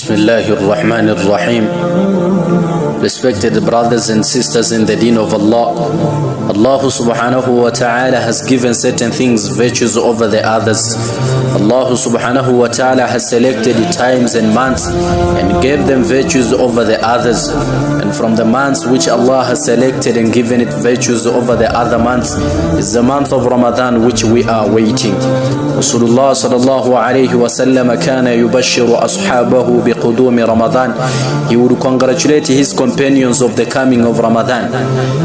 Bismillahir Rahmanir Rahim. Respected brothers and sisters in the deen of Allah, Allah subhanahu wa ta'ala has given certain things virtues over the others. Allah subhanahu wa ta'ala has selected times and months and gave them virtues over the others. And from the months which Allah has selected and given it virtues over the other months is the month of Ramadan, which we are waiting. Rasulullah sallallahu alayhi wa sallam kana yubashiru ashabahu biqudumi Ramadan. He would congratulate his companions of the coming of Ramadan.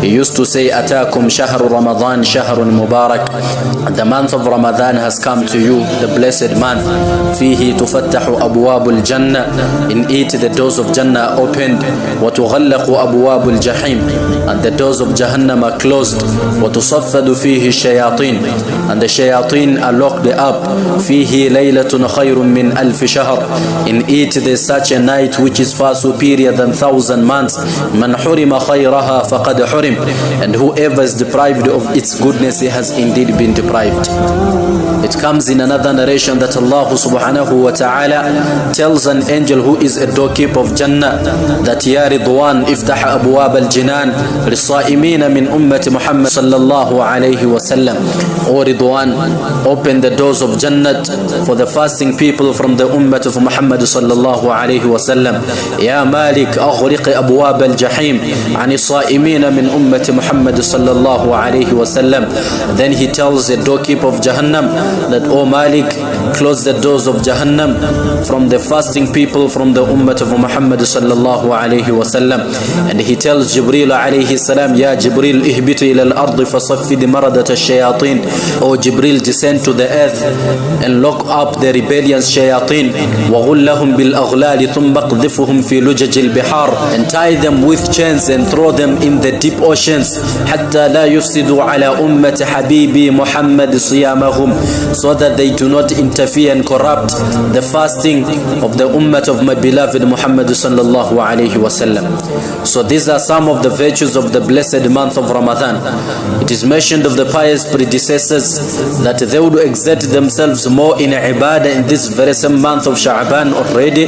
He used to say, Atakum shahru Ramadan shahrun mubarak. The month of Ramadan has come to you, the blessed month. Fihi tufattahu abwabul-jannah. In it the doors of Jannah opened. Wa tughallaqu abwabul-jahim. And the doors of Jahannam are closed. Wa tusaffadu fihi shayateen. And the shayateen are locked up. Fihi laylatun khayrun min alf shahr. In it there is such a night which is far superior than 1,000 months. Man hurima khayraha faqad hurim. And whoever is deprived of its goodness, he has indeed been deprived. It comes in another narration that Allah subhanahu wa ta'ala tells an angel who is a doorkeeper of Jannah that Ya Ridwan iftaha abwab al-jinan lis-sa'imina min ummati Muhammad sallallahu alayhi wa sallam. O Ridwan, open the doors of Jannat for the fasting people from the ummah of Muhammad sallallahu alayhi wa sallam. Ya Malik aghriq abwab al-jahim ani sa'imina min ummati Muhammad sallallahu alayhi wa sallam. Then he tells the doorkeeper of Jahannam that, O Malik, close the doors of Jahannam from the fasting people from the ummah of Muhammad sallallahu alayhi wa sallam. And he tells Jibreel alayhi salam, Ya Jibreel ihbitu ila al-ard fasaffid maradat al-shayateen. O Jibreel, descend to the earth and lock up the rebellious shayateen. وَغُلَّهُمْ بِالْأَغْلَالِ ثُمَّ اقْذِفُهُمْ فِي لُجَجِ الْبِحَارِ. And tie them with chains and throw them in the deep oceans. حَتَّى لَا يُفْسِدُوا عَلَى أُمَّةِ حَبِيبِ مُحَمَّدِ صِيَامَهُمْ. So that they do not interfere and corrupt the fasting of the ummah of my beloved Muhammad sallallahu alayhi wa sallam. So these are some of the virtues of the blessed month of Ramadan. It is mentioned of the pious predecessors that they would exert themselves more in ibadah in this very same month of Sha'ban already,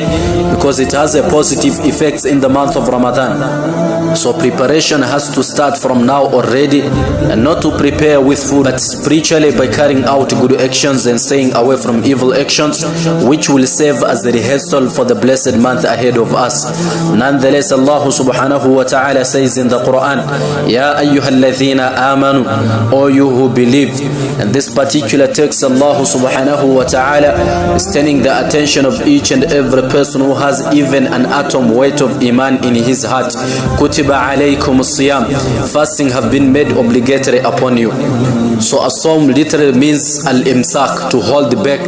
because it has a positive effect in the month of Ramadan. So preparation has to start from now already, and not to prepare with food, but spiritually by carrying out good actions and staying away from evil actions, which will serve as a rehearsal for the blessed month ahead of us. Nonetheless, Allah subhanahu wa ta'ala says in the Quran, Ya ayyuhalladhina amanu, O you who believe. And this particular text, Allah subhanahu wa ta'ala is turning the attention of each and every person who has even an atom weight of iman in his heart. Kutiba alaykum as-siyam. Fasting have been made obligatory upon you. So as-sawm literally means al-imsak, to hold back.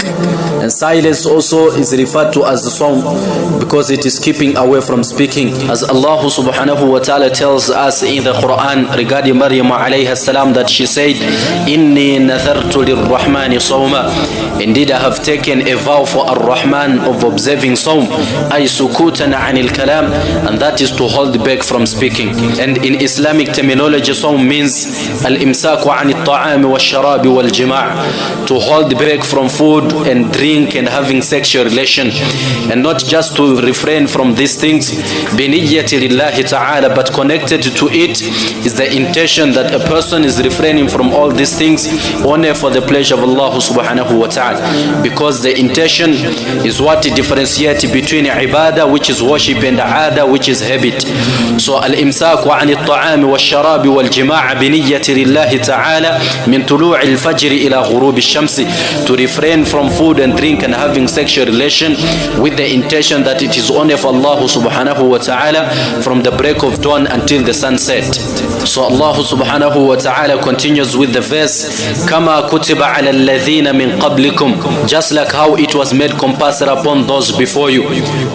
And silence also is referred to as the sawm because it is keeping away from speaking. As Allah subhanahu wa ta'ala tells us in the Quran regarding Maryam alayha salam that she said, Inni nathartu lirrahmani sawma. Indeed, I have taken a vow for ar-Rahman of observing sawm. Ay sukutan anil kalam. And that is to hold back from speaking. And in Islamic terminology, sawm means al-imsaku anil ta'ami wal sharabi wal jima'. To hold back from food and drink and having sexual relation, and not just to refrain from these things biniyyati lillahi ta'ala, but connected to it is the intention that a person is refraining from all these things only for the pleasure of Allah subhanahu wa ta'ala, because the intention is what differentiates between ibadah, which is worship, and aada, which is habit. So al-imsaku an al-ta'ami wal-sharabi wal-jima'a biniyyati lillahi ta'ala min tulu'i al-fajr ila ghurub al-shamsi, to refrain from food and drink and having sexual relation with the intention that it is only for Allah subhanahu wa ta'ala from the break of dawn until the sunset. So Allah subhanahu wa ta'ala continues with the verse, Kama kutiba ala alladhina min qablikum, just like how it was made compulsory upon those before you.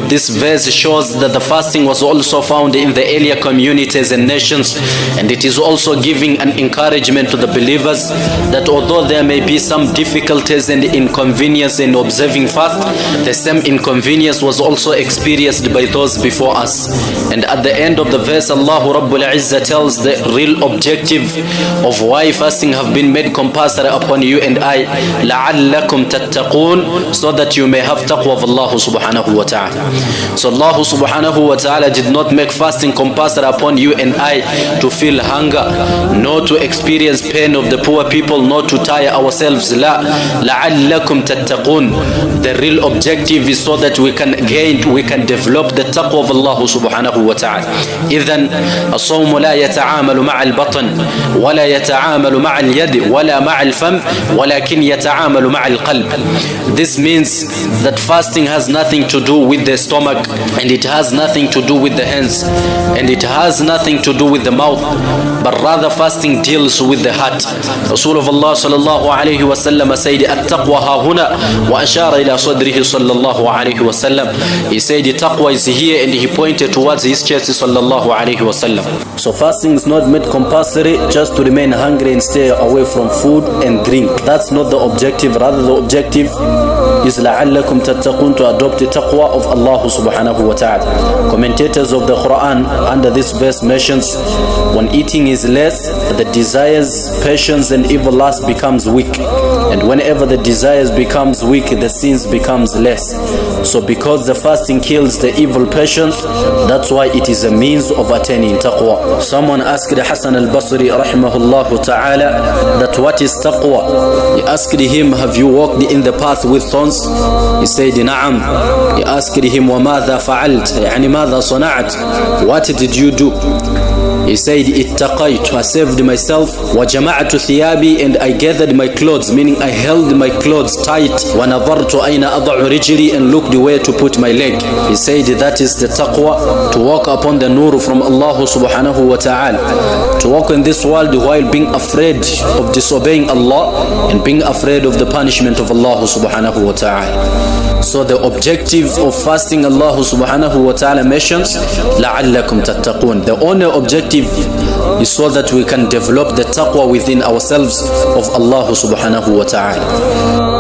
This verse shows that the fasting was also found in the earlier communities and nations, and it is also giving an encouragement to the believers that although there may be some difficulties and inconvenience in observing fast, the same inconvenience was also experienced by those before us. And at the end of the verse, Allah Rabbul Izzah tells the real objective of why fasting have been made compulsory upon you and I, لَعَلَّكُمْ تَتَّقُونَ, so that you may have taqwa of Allah subhanahu wa ta'ala. So Allah subhanahu wa ta'ala did not make fasting compulsory upon you and I to feel hunger, nor to experience pain of the poor people, nor to tire ourselves. La, لَعَلَّكُمْ تَتَّقُونَ. The real objective is so that we can develop the taqwa of Allah subhanahu wa ta'ala. إذن الصوم لا يتعامل مع البطن ولا يتعامل مع اليد ولا مع الفم ولكن يتعامل مع القلب. This means that fasting has nothing to do with the stomach, and it has nothing to do with the hands, and it has nothing to do with the mouth, but rather fasting deals with the heart. Rasulullah sallallahu alayhi wa sallam said, "At-taqwa ha huna," wa ashara ila sadrihi sallallahu alayhi wa sallam. He said the taqwa is here, and he pointed towards his chest sallallahu alayhi wa sallam. So fasting is not made compulsory just to remain hungry and stay away from food and drink. That's not the objective. Rather, the objective is لَعَلَّكُمْ تَتَّقُونَ, to adopt the taqwa of Allah subhanahu wa ta'ala. Commentators of the Quran under this verse mentions, when eating is less, the desires, passions and evil lust becomes weak, and whenever the desires becomes weak, the sins becomes less. So because the fasting kills the evil passions, that's why it is a means of attaining taqwa. Someone asked Hasan al-Basri rahimahullah ta'ala that what is taqwa? He asked him, have you walked in the path with thorns? He said, na'am. He asked him, وَمَاذَا فَعَلْتَ? يعني ماذا صنعت? What did you do? He said, ittaqaytu, I saved myself, وَجَمَعْتُ ثِيَابِي, and I gathered my clothes, meaning I held my clothes tight, وَنَظَرْتُ أَيْنَ أَضَعُ رِجْلِي, and looked where to put my leg. He said that is the taqwa, to walk upon the nur from Allah subhanahu wa ta'ala, to walk in this world while being afraid of disobeying Allah and being afraid of the punishment of Allah subhanahu wa ta'ala. So the objective of fasting, Allah subhanahu wa ta'ala mentions, لَعَلَّكُمْ تَتَّقُونَ. The only objective is so that we can develop the taqwa within ourselves of Allah subhanahu wa ta'ala.